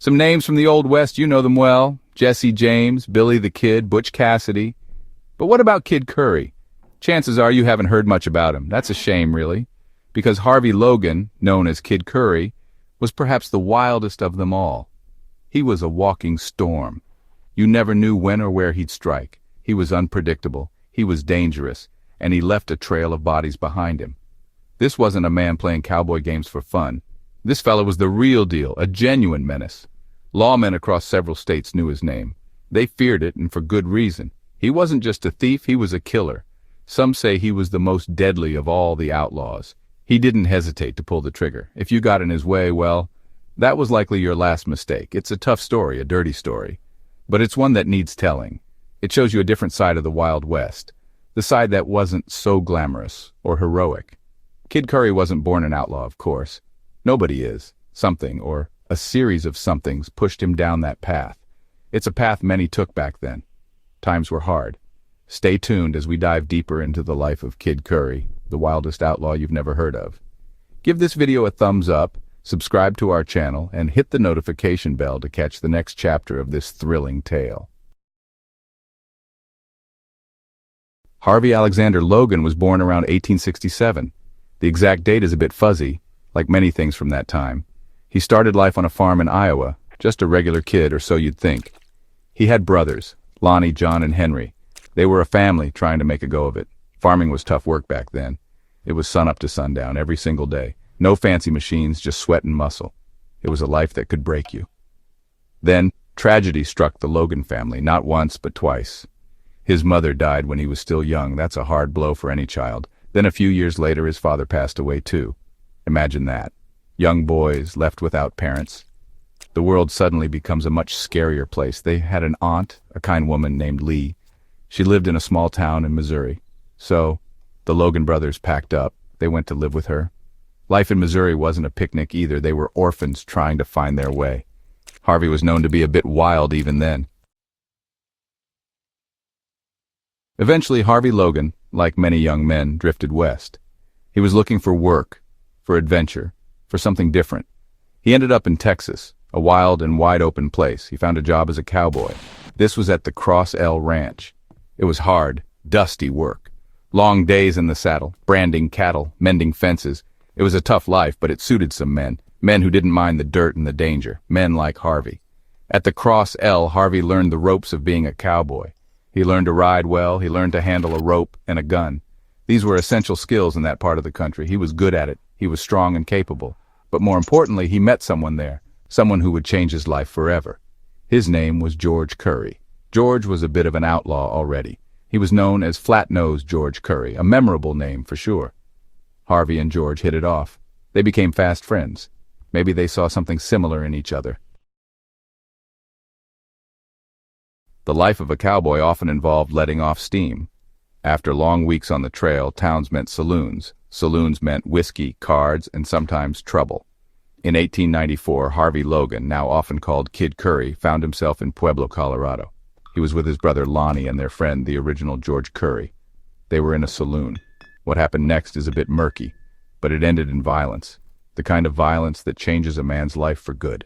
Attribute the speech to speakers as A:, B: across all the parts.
A: Some names from the Old West, you know them well. Jesse James, Billy the Kid, Butch Cassidy. But what about Kid Curry? Chances are you haven't heard much about him. That's a shame, really. Because Harvey Logan, known as Kid Curry, was perhaps the wildest of them all. He was a walking storm. You never knew when or where he'd strike. He was unpredictable, he was dangerous, and he left a trail of bodies behind him. This wasn't a man playing cowboy games for fun. This fellow was the real deal, a genuine menace. Lawmen across several states knew his name. They feared it, and for good reason. He wasn't just a thief, he was a killer. Some say he was the most deadly of all the outlaws. He didn't hesitate to pull the trigger. If you got in his way, well, that was likely your last mistake. It's a tough story, a dirty story. But it's one that needs telling. It shows you a different side of the Wild West. The side that wasn't so glamorous or heroic. Kid Curry wasn't born an outlaw, of course. Nobody is. Something, or a series of somethings, pushed him down that path. It's a path many took back then. Times were hard. Stay tuned as we dive deeper into the life of Kid Curry, the wildest outlaw you've never heard of. Give this video a thumbs up, subscribe to our channel, and hit the notification bell to catch the next chapter of this thrilling tale. Harvey Alexander Logan was born around 1867. The exact date is a bit fuzzy, like many things from that time. He started life on a farm in Iowa, just a regular kid, or so you'd think. He had brothers, Lonnie, John, and Henry. They were a family trying to make a go of it. Farming was tough work back then. It was sun up to sundown every single day. No fancy machines, just sweat and muscle. It was a life that could break you. Then, tragedy struck the Logan family, not once, but twice. His mother died when he was still young. That's a hard blow for any child. Then a few years later, his father passed away too. Imagine that. Young boys left without parents. The world suddenly becomes a much scarier place. They had an aunt, a kind woman named Lee. She lived in a small town in Missouri. So, the Logan brothers packed up. They went to live with her. Life in Missouri wasn't a picnic either. They were orphans trying to find their way. Harvey was known to be a bit wild even then. Eventually, Harvey Logan, like many young men, drifted west. He was looking for work, for adventure, for something different. He ended up in Texas, a wild and wide-open place. He found a job as a cowboy. This was at the Cross L Ranch. It was hard, dusty work. Long days in the saddle, branding cattle, mending fences. It was a tough life, but it suited some men. Men who didn't mind the dirt and the danger. Men like Harvey. At the Cross L, Harvey learned the ropes of being a cowboy. He learned to ride well. He learned to handle a rope and a gun. These were essential skills in that part of the country. He was good at it. He was strong and capable. But more importantly, he met someone there. Someone who would change his life forever. His name was George Curry. George was a bit of an outlaw already. He was known as Flat-Nosed George Curry, a memorable name for sure. Harvey and George hit it off. They became fast friends. Maybe they saw something similar in each other. The life of a cowboy often involved letting off steam. After long weeks on the trail, towns meant saloons. Saloons meant whiskey, cards, and sometimes trouble. In 1894, Harvey Logan, now often called Kid Curry, found himself in Pueblo, Colorado. He was with his brother Lonnie and their friend, the original George Curry. They were in a saloon. What happened next is a bit murky, but it ended in violence. The kind of violence that changes a man's life for good.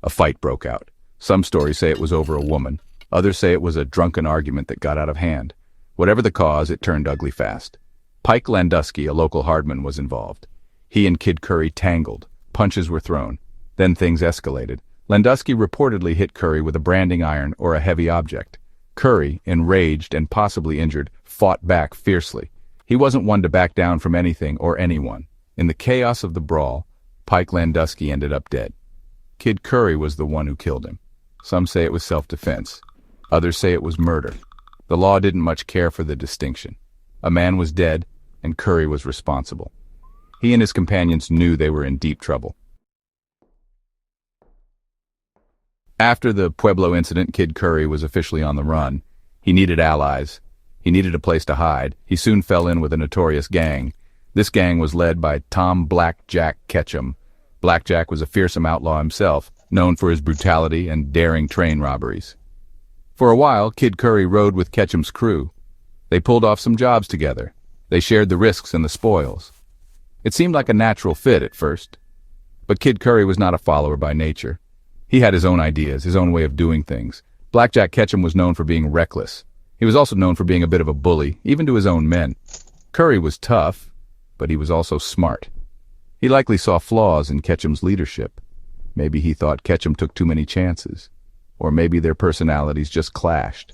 A: A fight broke out. Some stories say it was over a woman. Others say it was a drunken argument that got out of hand. Whatever the cause, it turned ugly fast. Pike Landusky, a local hardman, was involved. He and Kid Curry tangled. Punches were thrown. Then things escalated. Landusky reportedly hit Curry with a branding iron or a heavy object. Curry, enraged and possibly injured, fought back fiercely. He wasn't one to back down from anything or anyone. In the chaos of the brawl, Pike Landusky ended up dead. Kid Curry was the one who killed him. Some say it was self-defense. Others say it was murder. The law didn't much care for the distinction. A man was dead, and Curry was responsible. He and his companions knew they were in deep trouble. After the Pueblo incident, Kid Curry was officially on the run. He needed allies. He needed a place to hide. He soon fell in with a notorious gang. This gang was led by Tom Blackjack Ketchum. Blackjack was a fearsome outlaw himself, known for his brutality and daring train robberies. For a while, Kid Curry rode with Ketchum's crew. They pulled off some jobs together. They shared the risks and the spoils. It seemed like a natural fit at first. But Kid Curry was not a follower by nature. He had his own ideas, his own way of doing things. Blackjack Ketchum was known for being reckless. He was also known for being a bit of a bully, even to his own men. Curry was tough, but he was also smart. He likely saw flaws in Ketchum's leadership. Maybe he thought Ketchum took too many chances. Or maybe their personalities just clashed.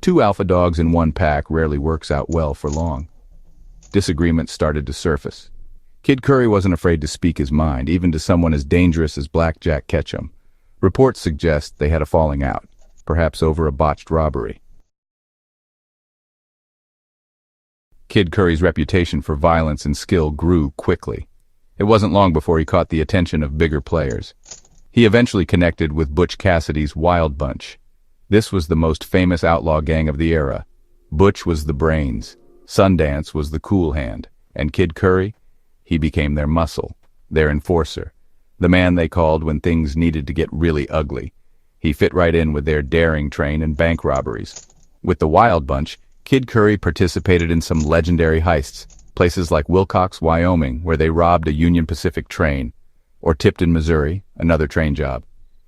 A: Two alpha dogs in one pack rarely works out well for long. Disagreements started to surface. Kid Curry wasn't afraid to speak his mind, even to someone as dangerous as Blackjack Ketchum. Reports suggest they had a falling out, perhaps over a botched robbery. Kid Curry's reputation for violence and skill grew quickly. It wasn't long before he caught the attention of bigger players. He eventually connected with Butch Cassidy's Wild Bunch. This was the most famous outlaw gang of the era. Butch was the brains, Sundance was the cool hand, and Kid Curry, he became their muscle, their enforcer, the man they called when things needed to get really ugly. He fit right in with their daring train and bank robberies. With the Wild Bunch, Kid Curry participated in some legendary heists, places like Wilcox, Wyoming, where they robbed a Union Pacific train, or Tipton, Missouri, another train job.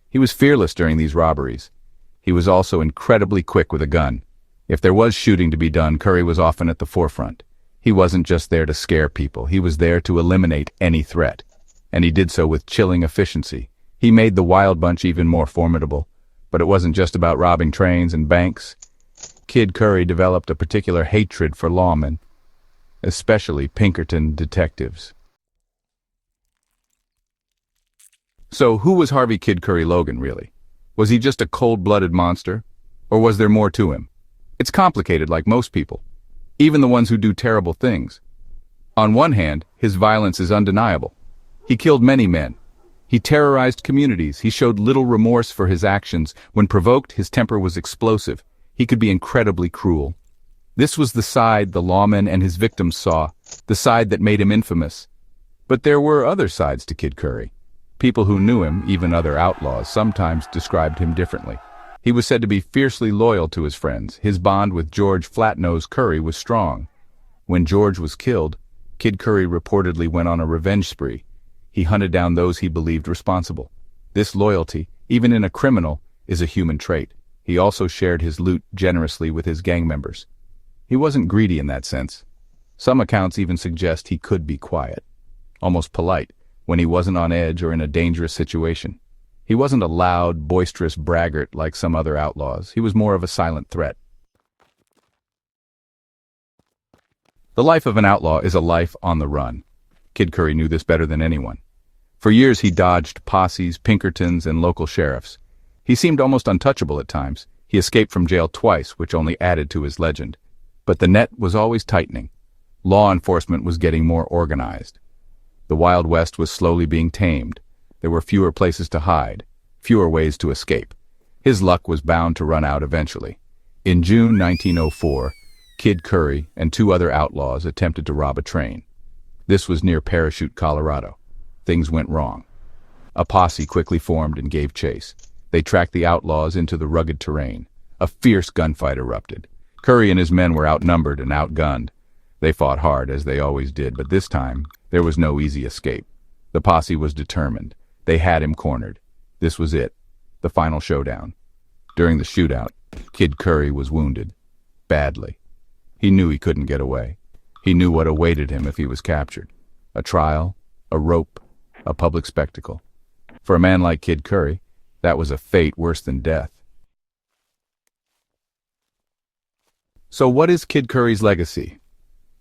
A: He was fearless during these robberies. He was also incredibly quick with a gun. If there was shooting to be done, Curry was often at the forefront. He wasn't just there to scare people, he was there to eliminate any threat. And he did so with chilling efficiency. He made the Wild Bunch even more formidable. But it wasn't just about robbing trains and banks. Kid Curry developed a particular hatred for lawmen, especially Pinkerton detectives. So who was Harvey Kid Curry Logan, really? Was he just a cold-blooded monster? Or was there more to him? It's complicated, like most people, even the ones who do terrible things. On one hand, his violence is undeniable. He killed many men. He terrorized communities. He showed little remorse for his actions. When provoked, his temper was explosive. He could be incredibly cruel. This was the side the lawman and his victims saw, the side that made him infamous. But there were other sides to Kid Curry. People who knew him, even other outlaws, sometimes described him differently. He was said to be fiercely loyal to his friends. His bond with George Flatnose Curry was strong. When George was killed, Kid Curry reportedly went on a revenge spree. He hunted down those he believed responsible. This loyalty, even in a criminal, is a human trait. He also shared his loot generously with his gang members. He wasn't greedy in that sense. Some accounts even suggest he could be quiet, almost polite, when he wasn't on edge or in a dangerous situation. He wasn't a loud, boisterous braggart like some other outlaws. He was more of a silent threat. The life of an outlaw is a life on the run. Kid Curry knew this better than anyone. For years he dodged posses, Pinkertons, and local sheriffs. He seemed almost untouchable at times. He escaped from jail twice, which only added to his legend. But the net was always tightening. Law enforcement was getting more organized. The Wild West was slowly being tamed. There were fewer places to hide, fewer ways to escape. His luck was bound to run out eventually. In June 1904, Kid Curry and two other outlaws attempted to rob a train. This was near Parachute, Colorado. Things went wrong. A posse quickly formed and gave chase. They tracked the outlaws into the rugged terrain. A fierce gunfight erupted. Curry and his men were outnumbered and outgunned. They fought hard, as they always did, but this time, there was no easy escape. The posse was determined. They had him cornered. This was it, the final showdown. During the shootout, Kid Curry was wounded. Badly. He knew he couldn't get away. He knew what awaited him if he was captured. A trial, a rope, a public spectacle. For a man like Kid Curry, that was a fate worse than death. So what is Kid Curry's legacy?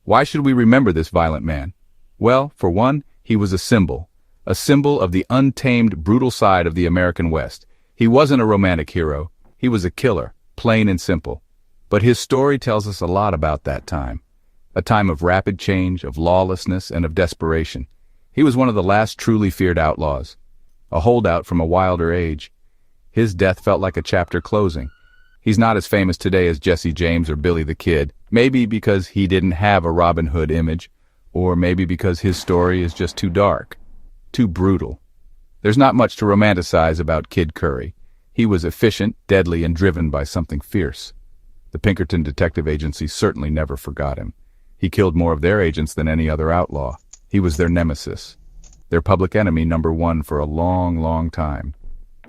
A: Why should we remember this violent man? Well, for one, he was a symbol of the untamed, brutal side of the American West. He wasn't a romantic hero. He was a killer, plain and simple. But his story tells us a lot about that time. A time of rapid change, of lawlessness, and of desperation. He was one of the last truly feared outlaws. A holdout from a wilder age. His death felt like a chapter closing. He's not as famous today as Jesse James or Billy the Kid, maybe because he didn't have a Robin Hood image, or maybe because his story is just too dark, too brutal. There's not much to romanticize about Kid Curry. He was efficient, deadly, and driven by something fierce. The Pinkerton Detective Agency certainly never forgot him. He killed more of their agents than any other outlaw. He was their nemesis, their public enemy #1 for a long, long time.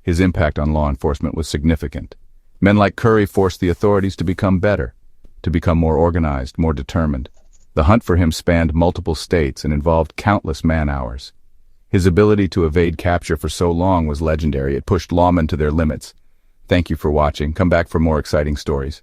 A: His impact on law enforcement was significant. Men like Curry forced the authorities to become better, to become more organized, more determined. The hunt for him spanned multiple states and involved countless man-hours. His ability to evade capture for so long was legendary. It pushed lawmen to their limits. Thank you for watching. Come back for more exciting stories.